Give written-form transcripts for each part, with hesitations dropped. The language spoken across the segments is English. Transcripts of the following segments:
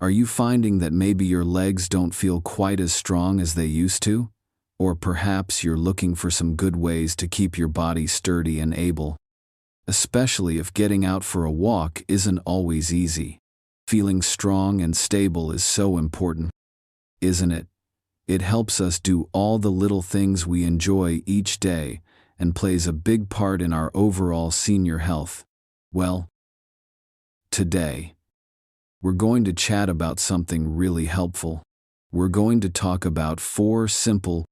Are you finding that maybe your legs don't feel quite as strong as they used to? Or perhaps you're looking for some good ways to keep your body sturdy and able, especially if getting out for a walk isn't always easy. Feeling strong and stable is so important, isn't it? It helps us do all the little things we enjoy each day and plays a big part in our overall senior health. Well, today, we're going to chat about something really helpful. We're going to talk about 4 simple,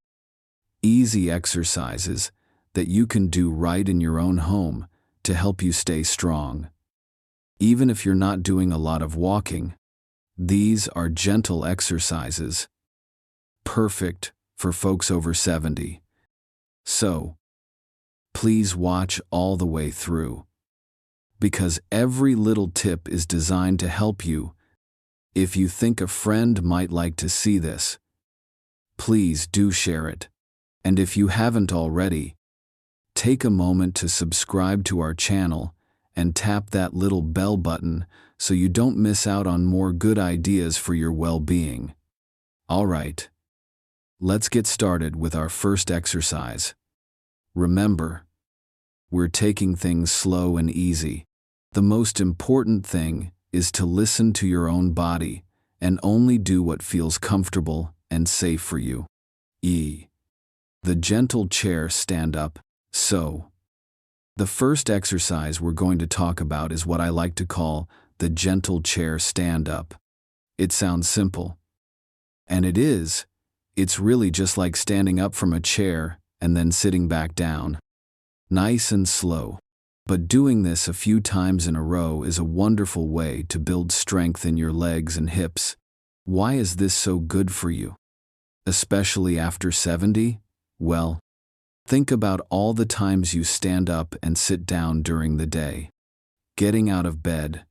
easy exercises that you can do right in your own home to help you stay strong. Even if you're not doing a lot of walking, these are gentle exercises, perfect for folks over 70. So, please watch all the way through, because every little tip is designed to help you. If you think a friend might like to see this, please do share it. And if you haven't already, take a moment to subscribe to our channel and tap that little bell button so you don't miss out on more good ideas for your well-being. All right, let's get started with our first exercise. Remember, we're taking things slow and easy. The most important thing is to listen to your own body and only do what feels comfortable and safe for you. The gentle chair stand-up. So, the first exercise we're going to talk about is what I like to call the gentle chair stand-up. It sounds simple. And it is. It's really just like standing up from a chair and then sitting back down. Nice and slow. But doing this a few times in a row is a wonderful way to build strength in your legs and hips. Why is this so good for you? Especially after 70? Well, think about all the times you stand up and sit down during the day. Getting out of bed.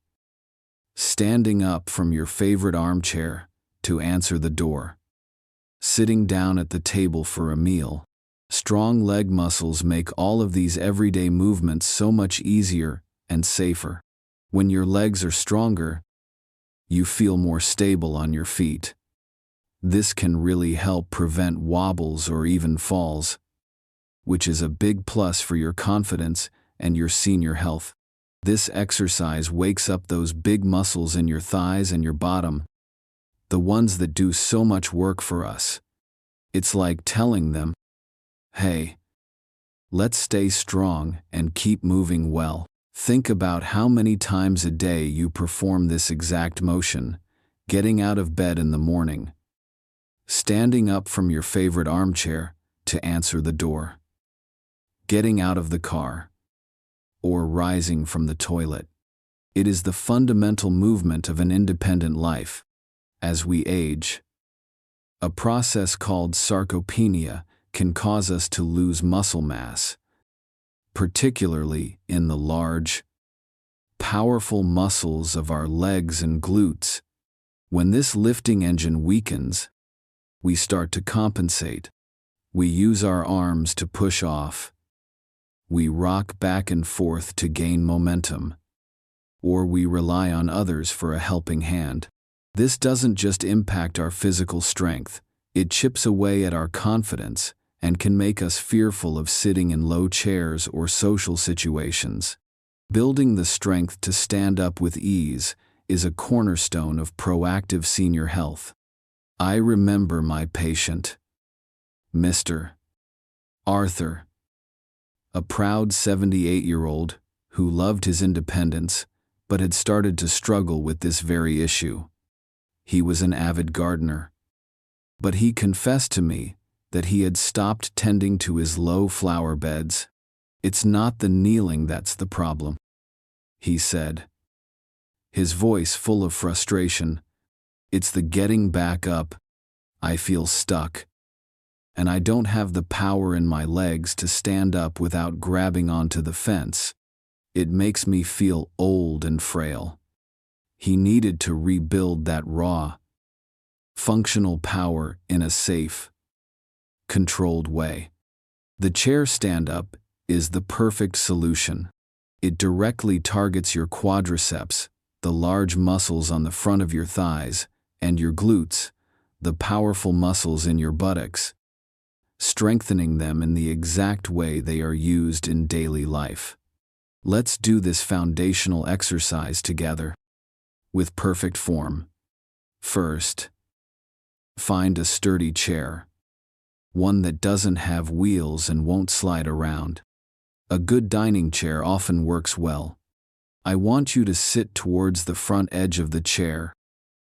Standing up from your favorite armchair to answer the door. Sitting down at the table for a meal. Strong leg muscles make all of these everyday movements so much easier and safer. When your legs are stronger, you feel more stable on your feet. This can really help prevent wobbles or even falls, which is a big plus for your confidence and your senior health. This exercise wakes up those big muscles in your thighs and your bottom, the ones that do so much work for us. It's like telling them, hey, let's stay strong and keep moving well. Think about how many times a day you perform this exact motion, getting out of bed in the morning, standing up from your favorite armchair to answer the door, getting out of the car, or rising from the toilet. It is the fundamental movement of an independent life. As we age, a process called sarcopenia can cause us to lose muscle mass, particularly in the large, powerful muscles of our legs and glutes. When this lifting engine weakens, we start to compensate. We use our arms to push off. We rock back and forth to gain momentum. Or we rely on others for a helping hand. This doesn't just impact our physical strength, it chips away at our confidence and can make us fearful of sitting in low chairs or social situations. Building the strength to stand up with ease is a cornerstone of proactive senior health. I remember my patient, Mr. Arthur, a proud 78-year-old who loved his independence but had started to struggle with this very issue. He was an avid gardener, but he confessed to me that he had stopped tending to his low flower beds. It's not the kneeling that's the problem, he said, his voice full of frustration. It's the getting back up. I feel stuck, and I don't have the power in my legs to stand up without grabbing onto the fence. It makes me feel old and frail. He needed to rebuild that raw, functional power in a safe, controlled way. The chair stand-up is the perfect solution. It directly targets your quadriceps, the large muscles on the front of your thighs, and your glutes, the powerful muscles in your buttocks, strengthening them in the exact way they are used in daily life. Let's do this foundational exercise together, with perfect form. First, find a sturdy chair, one that doesn't have wheels and won't slide around. A good dining chair often works well. I want you to sit towards the front edge of the chair,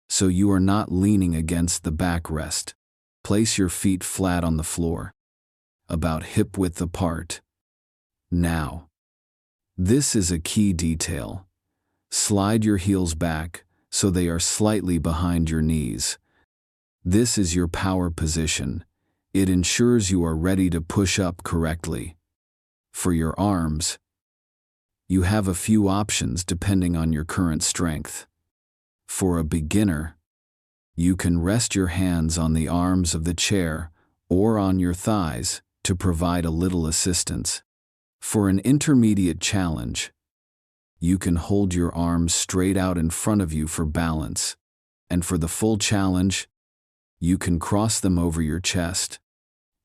so you are not leaning against the backrest. Place your feet flat on the floor, about hip width apart. Now, this is a key detail. Slide your heels back so they are slightly behind your knees. This is your power position. It ensures you are ready to push up correctly. For your arms, you have a few options depending on your current strength. For a beginner, you can rest your hands on the arms of the chair or on your thighs to provide a little assistance. For an intermediate challenge, you can hold your arms straight out in front of you for balance, and for the full challenge, you can cross them over your chest.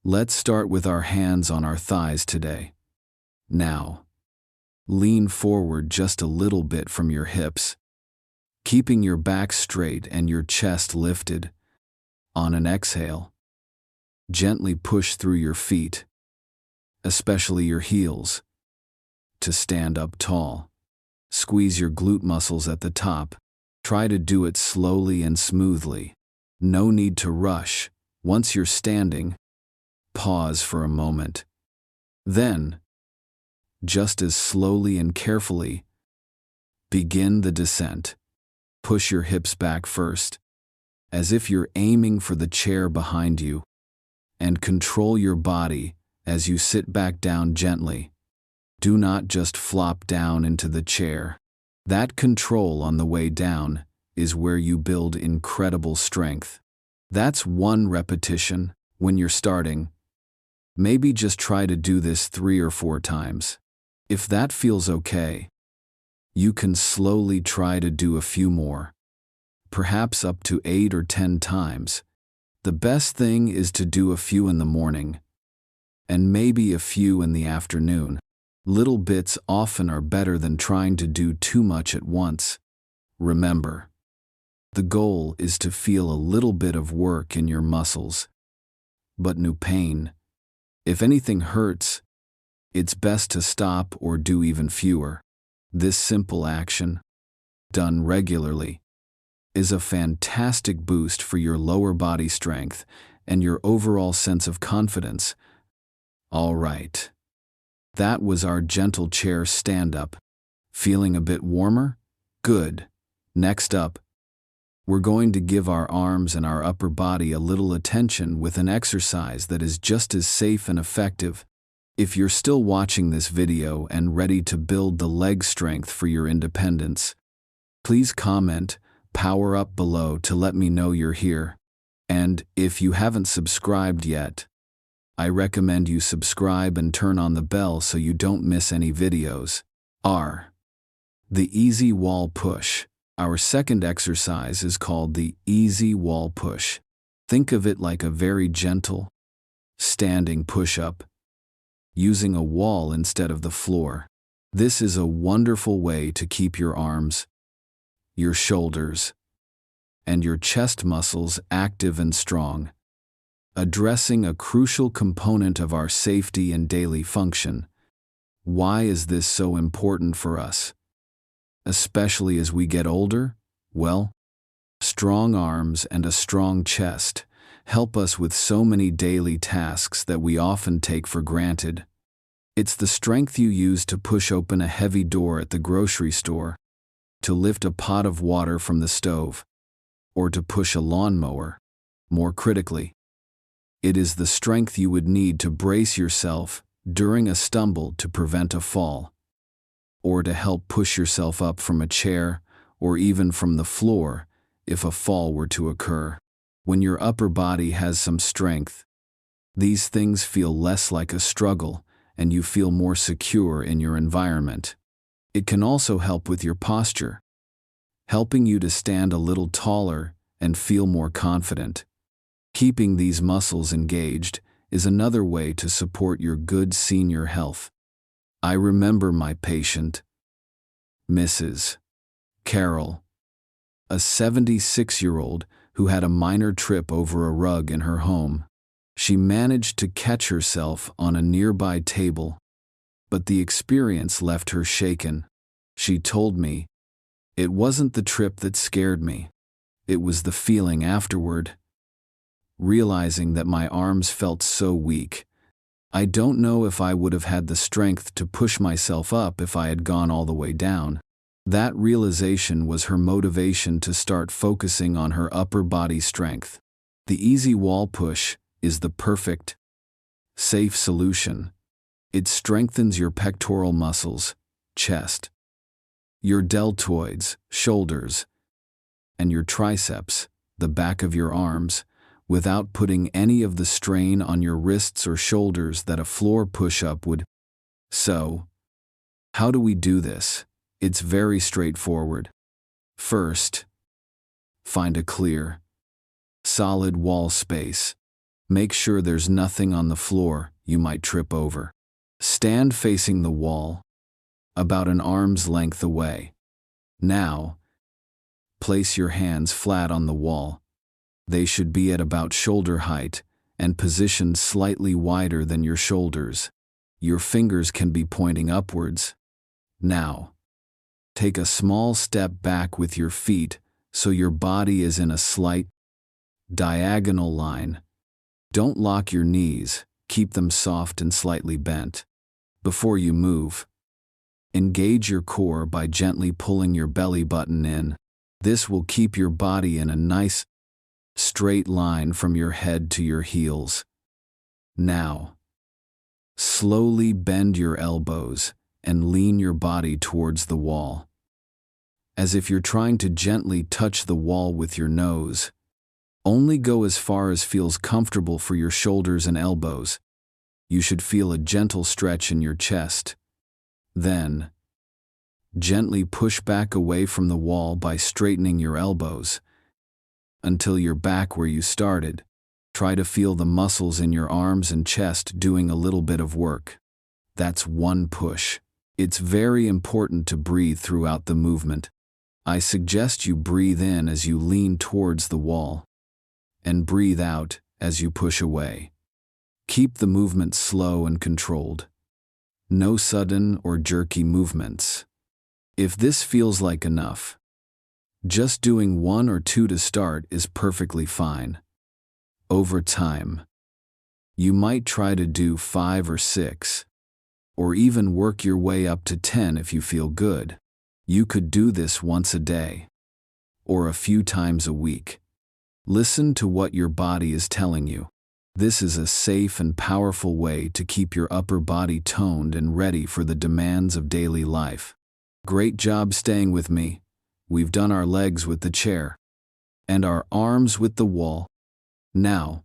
Let's start with our hands on our thighs today. Now, lean forward just a little bit from your hips, keeping your back straight and your chest lifted. On an exhale, gently push through your feet, especially your heels, to stand up tall. Squeeze your glute muscles at the top. Try to do it slowly and smoothly. No need to rush. Once you're standing, pause for a moment. Then, just as slowly and carefully, begin the descent. Push your hips back first, as if you're aiming for the chair behind you, and control your body as you sit back down gently. Do not just flop down into the chair. That control on the way down is where you build incredible strength. That's one repetition when you're starting. Maybe just try to do this 3 or 4 times. If that feels okay, you can slowly try to do a few more, perhaps up to 8 or 10 times. The best thing is to do a few in the morning, and maybe a few in the afternoon. Little bits often are better than trying to do too much at once. Remember, the goal is to feel a little bit of work in your muscles, but no pain. If anything hurts, it's best to stop or do even fewer. This simple action, done regularly, is a fantastic boost for your lower body strength and your overall sense of confidence. All right. That was our gentle chair stand-up. Feeling a bit warmer? Good. Next up, we're going to give our arms and our upper body a little attention with an exercise that is just as safe and effective. If you're still watching this video and ready to build the leg strength for your independence, please comment "Power Up" below to let me know you're here. And if you haven't subscribed yet, I recommend you subscribe and turn on the bell so you don't miss any videos. The easy wall push. Our second exercise is called the easy wall push. Think of it like a very gentle, standing push-up, using a wall instead of the floor. This is a wonderful way to keep your arms, your shoulders, and your chest muscles active and strong, addressing a crucial component of our safety and daily function. Why is this so important for us? Especially as we get older? Well, strong arms and a strong chest help us with so many daily tasks that we often take for granted. It's the strength you use to push open a heavy door at the grocery store, to lift a pot of water from the stove, or to push a lawnmower. More critically, it is the strength you would need to brace yourself during a stumble to prevent a fall, or to help push yourself up from a chair or even from the floor if a fall were to occur. When your upper body has some strength, these things feel less like a struggle and you feel more secure in your environment. It can also help with your posture. helping you to stand a little taller and feel more confident. Keeping these muscles engaged is another way to support your good senior health. I remember my patient, Mrs. Carol, a 76-year-old who had a minor trip over a rug in her home. She managed to catch herself on a nearby table, but the experience left her shaken. She told me, "It wasn't the trip that scared me. It was the feeling afterward. Realizing that my arms felt so weak. I don't know if I would have had the strength to push myself up if I had gone all the way down." That realization was her motivation to start focusing on her upper body strength. The easy wall push is the perfect, safe solution. It strengthens your pectoral muscles, chest, your deltoids, shoulders, and your triceps, the back of your arms, without putting any of the strain on your wrists or shoulders that a floor push-up would. So, how do we do this? It's very straightforward. First, find a clear, solid wall space. Make sure there's nothing on the floor you might trip over. Stand facing the wall, about an arm's length away. Now, place your hands flat on the wall. They should be at about shoulder height and positioned slightly wider than your shoulders. Your fingers can be pointing upwards. Now, take a small step back with your feet so your body is in a slight, diagonal line. Don't lock your knees, keep them soft and slightly bent. Before you move, engage your core by gently pulling your belly button in. This will keep your body in a nice, straight line from your head to your heels. Now, slowly bend your elbows and lean your body towards the wall, as if you're trying to gently touch the wall with your nose. Only go as far as feels comfortable for your shoulders and elbows. You should feel a gentle stretch in your chest. Then, gently push back away from the wall by straightening your elbows until you're back where you started. Try to feel the muscles in your arms and chest doing a little bit of work. That's one push. It's very important to breathe throughout the movement. I suggest you breathe in as you lean towards the wall, and breathe out as you push away. Keep the movement slow and controlled. No sudden or jerky movements. If this feels like enough, just doing 1 or 2 to start is perfectly fine. Over time, you might try to do 5 or 6, or even work your way up to 10 if you feel good. You could do this once a day, or a few times a week. Listen to what your body is telling you. This is a safe and powerful way to keep your upper body toned and ready for the demands of daily life. Great job staying with me. We've done our legs with the chair, and our arms with the wall. Now,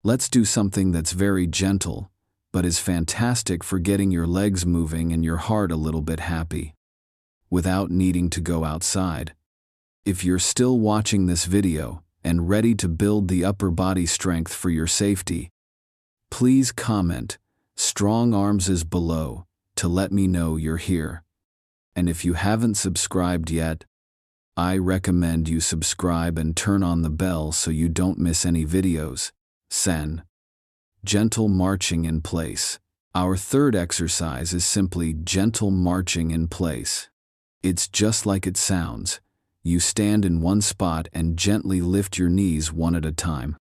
let's do something that's very gentle, but is fantastic for getting your legs moving and your heart a little bit happy, without needing to go outside. If you're still watching this video and ready to build the upper body strength for your safety, please comment "Strong Arms" is below to let me know you're here. And if you haven't subscribed yet, I recommend you subscribe and turn on the bell so you don't miss any videos. Gentle marching in place. Our third exercise is simply gentle marching in place. It's just like it sounds. You stand in one spot and gently lift your knees one at a time,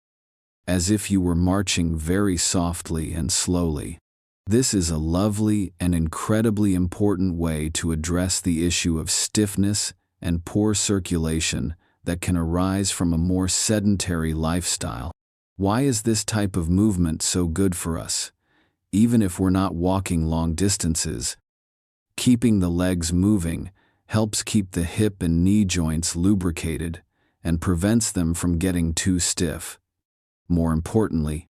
as if you were marching very softly and slowly. This is a lovely and incredibly important way to address the issue of stiffness and poor circulation that can arise from a more sedentary lifestyle. Why is this type of movement so good for us? Even if we're not walking long distances, keeping the legs moving helps keep the hip and knee joints lubricated and prevents them from getting too stiff. More importantly,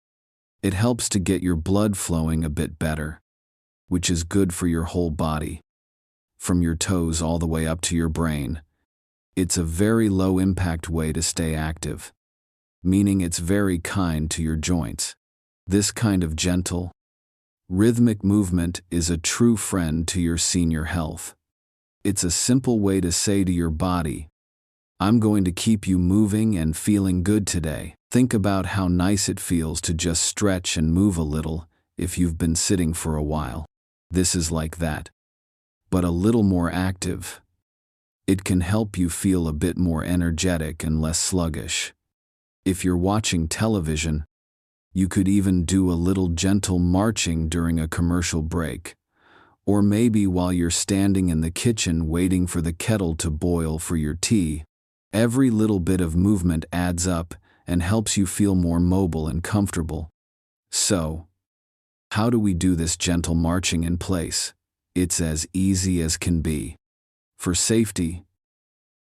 it helps to get your blood flowing a bit better, which is good for your whole body, from your toes all the way up to your brain. It's a very low-impact way to stay active, meaning it's very kind to your joints. This kind of gentle, rhythmic movement is a true friend to your senior health. It's a simple way to say to your body, I'm going to keep you moving and feeling good today. Think about how nice it feels to just stretch and move a little if you've been sitting for a while. This is like that, but a little more active. It can help you feel a bit more energetic and less sluggish. If you're watching television, you could even do a little gentle marching during a commercial break, or maybe while you're standing in the kitchen waiting for the kettle to boil for your tea. Every little bit of movement adds up and helps you feel more mobile and comfortable. So, how do we do this gentle marching in place? It's as easy as can be. For safety,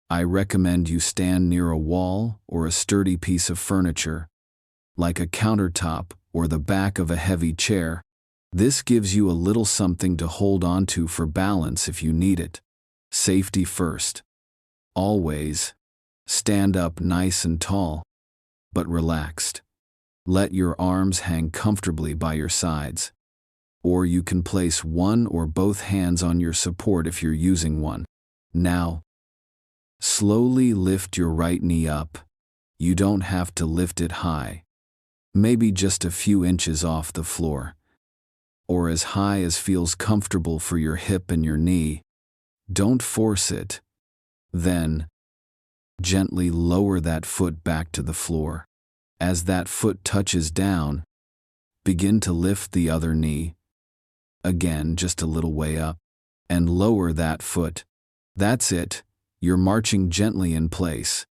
I recommend you stand near a wall or a sturdy piece of furniture, like a countertop or the back of a heavy chair. This gives you a little something to hold onto for balance if you need it. Safety first. Always stand up nice and tall, but relaxed. Let your arms hang comfortably by your sides, or you can place one or both hands on your support if you're using one. Now, slowly lift your right knee up. You don't have to lift it high, maybe just a few inches off the floor, or as high as feels comfortable for your hip and your knee. Don't force it. Then, gently lower that foot back to the floor. As that foot touches down, begin to lift the other knee. Again, just a little way up, and lower that foot. That's it. You're marching gently in place.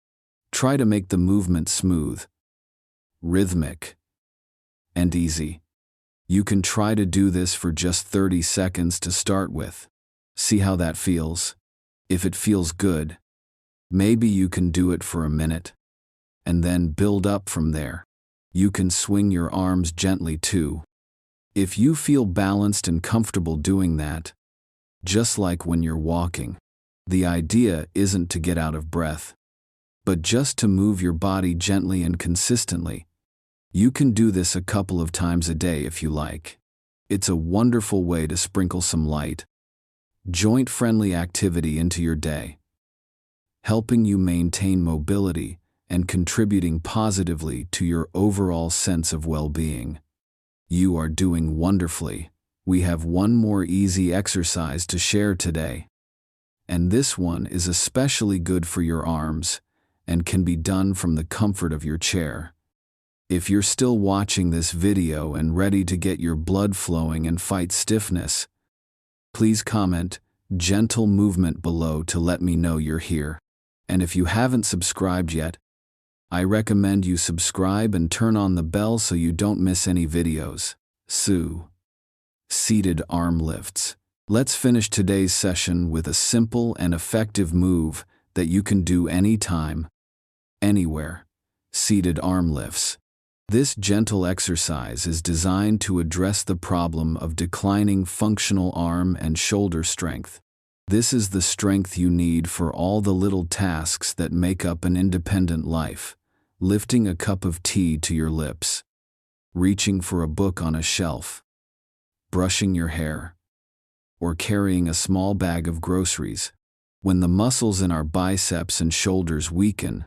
Try to make the movement smooth, rhythmic, and easy. You can try to do this for just 30 seconds to start with. See how that feels. If it feels good, maybe you can do it for a minute, and then build up from there. You can swing your arms gently too. If you feel balanced and comfortable doing that, just like when you're walking, the idea isn't to get out of breath, but just to move your body gently and consistently. You can do this a couple of times a day if you like. It's a wonderful way to sprinkle some light, joint-friendly activity into your day, helping you maintain mobility and contributing positively to your overall sense of well-being. You are doing wonderfully. We have one more easy exercise to share today. And this one is especially good for your arms and can be done from the comfort of your chair. If you're still watching this video and ready to get your blood flowing and fight stiffness, please comment gentle movement below to let me know you're here. And if you haven't subscribed yet, I recommend you subscribe and turn on the bell so you don't miss any videos. Seated arm lifts. Let's finish today's session with a simple and effective move that you can do anytime, anywhere. Seated arm lifts. This gentle exercise is designed to address the problem of declining functional arm and shoulder strength. This is the strength you need for all the little tasks that make up an independent life: lifting a cup of tea to your lips, reaching for a book on a shelf, brushing your hair, or carrying a small bag of groceries. When the muscles in our biceps and shoulders weaken,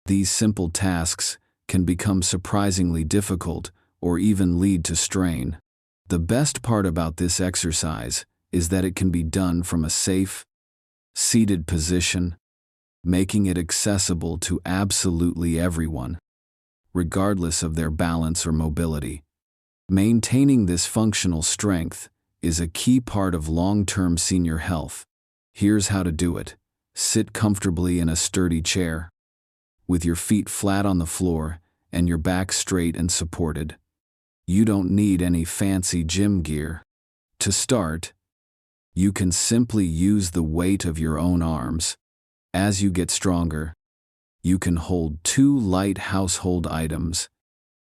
these simple tasks can become surprisingly difficult or even lead to strain. The best part about this exercise is that it can be done from a safe, seated position, making it accessible to absolutely everyone, regardless of their balance or mobility. Maintaining this functional strength is a key part of long-term senior health. Here's how to do it. Sit comfortably in a sturdy chair, with your feet flat on the floor and your back straight and supported. You don't need any fancy gym gear. To start, you can simply use the weight of your own arms. As you get stronger, you can hold 2 light household items,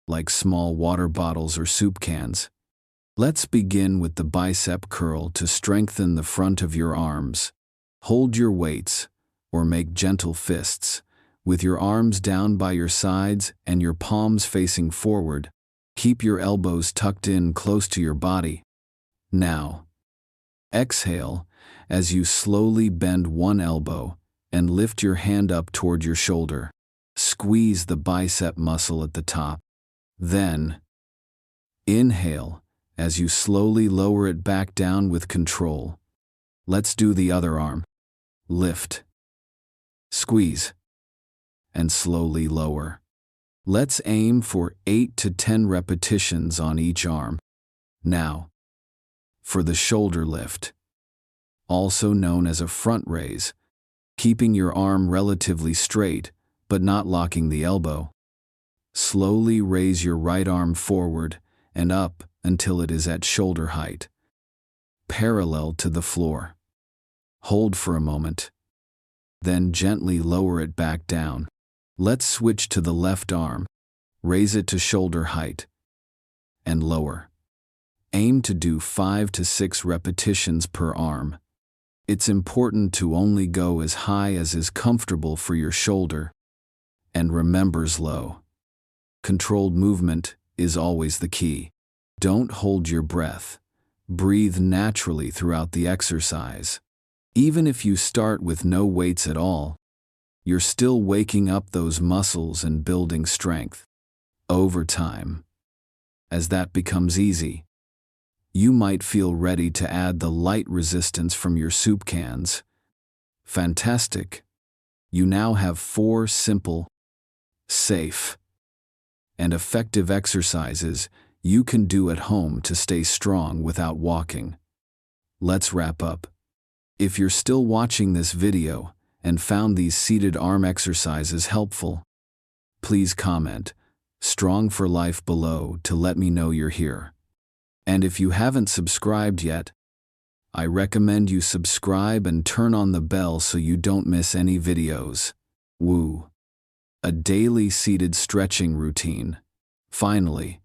like small water bottles or soup cans. Let's begin with the bicep curl to strengthen the front of your arms. Hold your weights, or make gentle fists, with your arms down by your sides and your palms facing forward. Keep your elbows tucked in close to your body. Now, exhale as you slowly bend one elbow and lift your hand up toward your shoulder. Squeeze the bicep muscle at the top. Then, inhale as you slowly lower it back down with control. Let's do the other arm. Lift, squeeze, and slowly lower. Let's aim for 8 to 10 repetitions on each arm. Now, for the shoulder lift, also known as a front raise, keeping your arm relatively straight but not locking the elbow. Slowly raise your right arm forward and up until it is at shoulder height, parallel to the floor. Hold for a moment, then gently lower it back down. Let's switch to the left arm. Raise it to shoulder height and lower. Aim to do 5 to 6 repetitions per arm. It's important to only go as high as is comfortable for your shoulder. And remember, slow, controlled movement is always the key. Don't hold your breath. Breathe naturally throughout the exercise. Even if you start with no weights at all, you're still waking up those muscles and building strength. Over time, as that becomes easy, you might feel ready to add the light resistance from your soup cans. Fantastic! You now have 4 simple, safe, and effective exercises you can do at home to stay strong without walking. Let's wrap up. If you're still watching this video and found these seated arm exercises helpful, please comment "Strong for Life" below to let me know you're here. And if you haven't subscribed yet, I recommend you subscribe and turn on the bell so you don't miss any videos. Woo! A daily seated stretching routine. Finally,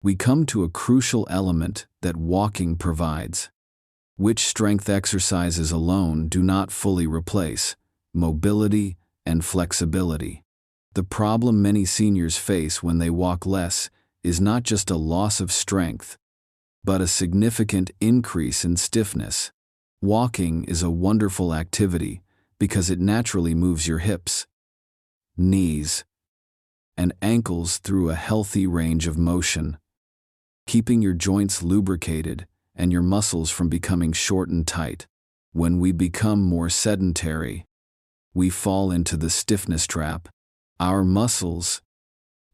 we come to a crucial element that walking provides, which strength exercises alone do not fully replace: mobility and flexibility. The problem many seniors face when they walk less is not just a loss of strength, but a significant increase in stiffness. Walking is a wonderful activity because it naturally moves your hips, knees, and ankles through a healthy range of motion, keeping your joints lubricated and your muscles from becoming short and tight. When we become more sedentary, we fall into the stiffness trap. Our muscles,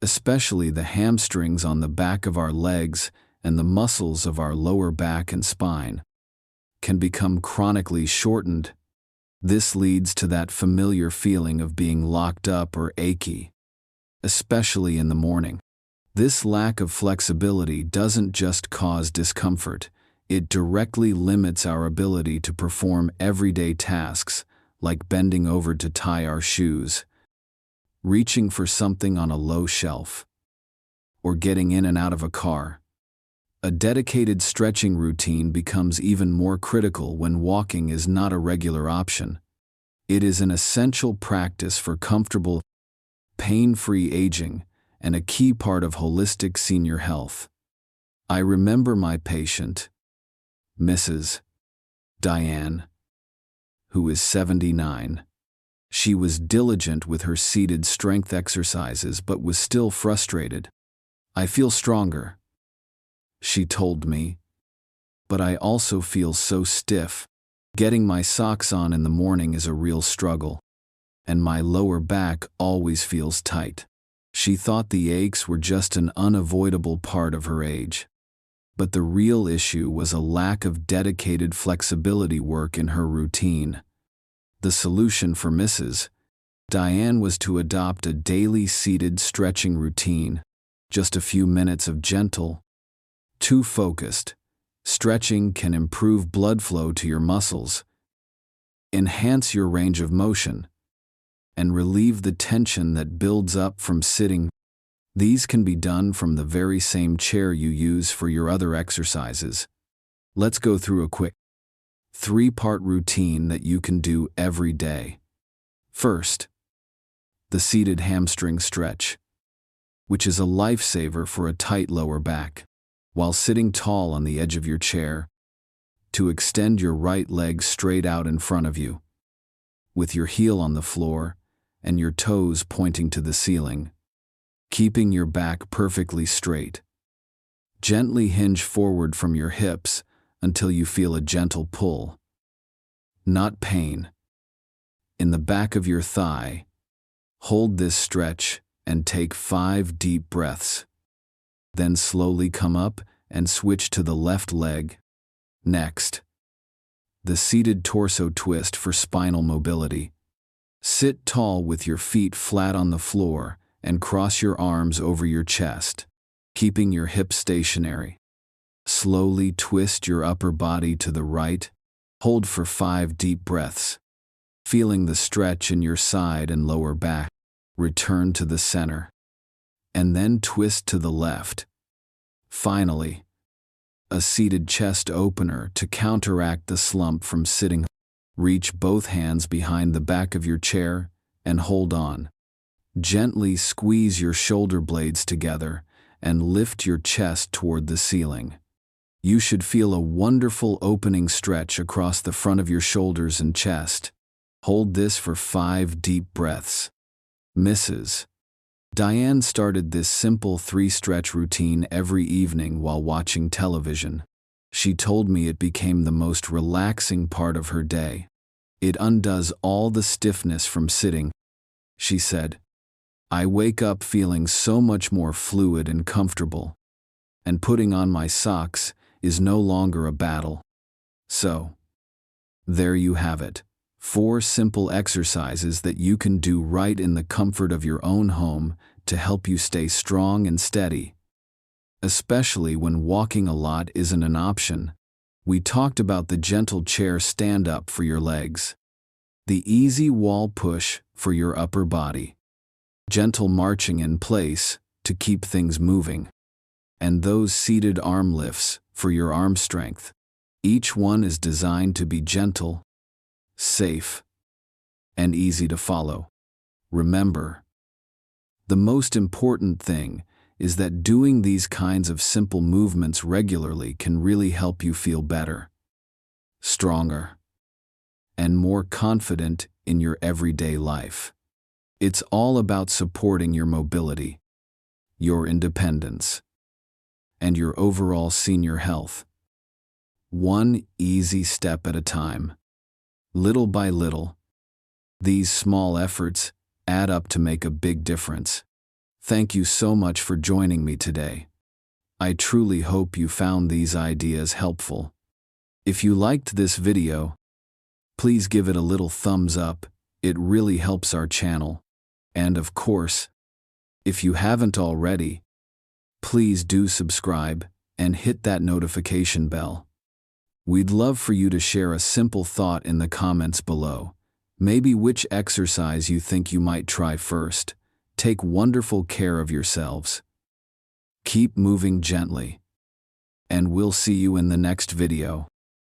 especially the hamstrings on the back of our legs and the muscles of our lower back and spine, can become chronically shortened. This leads to that familiar feeling of being locked up or achy, especially in the morning. This lack of flexibility doesn't just cause discomfort, it directly limits our ability to perform everyday tasks like bending over to tie our shoes, reaching for something on a low shelf, or getting in and out of a car. A dedicated stretching routine becomes even more critical when walking is not a regular option. It is an essential practice for comfortable, pain-free aging and a key part of holistic senior health. I remember my patient, Mrs. Diane, who is 79. She was diligent with her seated strength exercises but was still frustrated. "I feel stronger," she told me, "but I also feel so stiff. Getting my socks on in the morning is a real struggle, and my lower back always feels tight." She thought the aches were just an unavoidable part of her age. But the real issue was a lack of dedicated flexibility work in her routine. The solution for Mrs. Diane was to adopt a daily seated stretching routine, just a few minutes of gentle, too focused stretching can improve blood flow to your muscles, enhance your range of motion, and relieve the tension that builds up from sitting. These can be done from the very same chair you use for your other exercises. Let's go through a quick 3-part routine that you can do every day. First, the seated hamstring stretch, which is a lifesaver for a tight lower back. While sitting tall on the edge of your chair, to extend your right leg straight out in front of you, with your heel on the floor and your toes pointing to the ceiling, keeping your back perfectly straight. Gently hinge forward from your hips until you feel a gentle pull, not pain, in the back of your thigh. Hold this stretch and take 5 deep breaths. Then slowly come up and switch to the left leg. Next, the seated torso twist for spinal mobility. Sit tall with your feet flat on the floor and cross your arms over your chest, keeping your hips stationary. Slowly twist your upper body to the right. Hold for 5 deep breaths. Feeling the stretch in your side and lower back. Return to the center, and then twist to the left. Finally, a seated chest opener to counteract the slump from sitting. Reach both hands behind the back of your chair and hold on. Gently squeeze your shoulder blades together and lift your chest toward the ceiling. You should feel a wonderful opening stretch across the front of your shoulders and chest. Hold this for 5 deep breaths. Mrs. Diane started this simple 3-stretch routine every evening while watching television. She told me it became the most relaxing part of her day. It undoes all the stiffness from sitting. She said, "I wake up feeling so much more fluid and comfortable, and putting on my socks is no longer a battle." So, there you have it. 4 simple exercises that you can do right in the comfort of your own home to help you stay strong and steady, especially when walking a lot isn't an option. We talked about the gentle chair stand-up for your legs, the easy wall push for your upper body, gentle marching in place to keep things moving, and those seated arm lifts for your arm strength. Each one is designed to be gentle, safe, and easy to follow. Remember, the most important thing is that doing these kinds of simple movements regularly can really help you feel better, stronger, and more confident in your everyday life. It's all about supporting your mobility, your independence, and your overall senior health. One easy step at a time. Little by little, these small efforts add up to make a big difference. Thank you so much for joining me today. I truly hope you found these ideas helpful. If you liked this video, please give it a little thumbs up. It really helps our channel. And of course, if you haven't already, please do subscribe and hit that notification bell. We'd love for you to share a simple thought in the comments below. Maybe which exercise you think you might try first. Take wonderful care of yourselves. Keep moving gently. And we'll see you in the next video.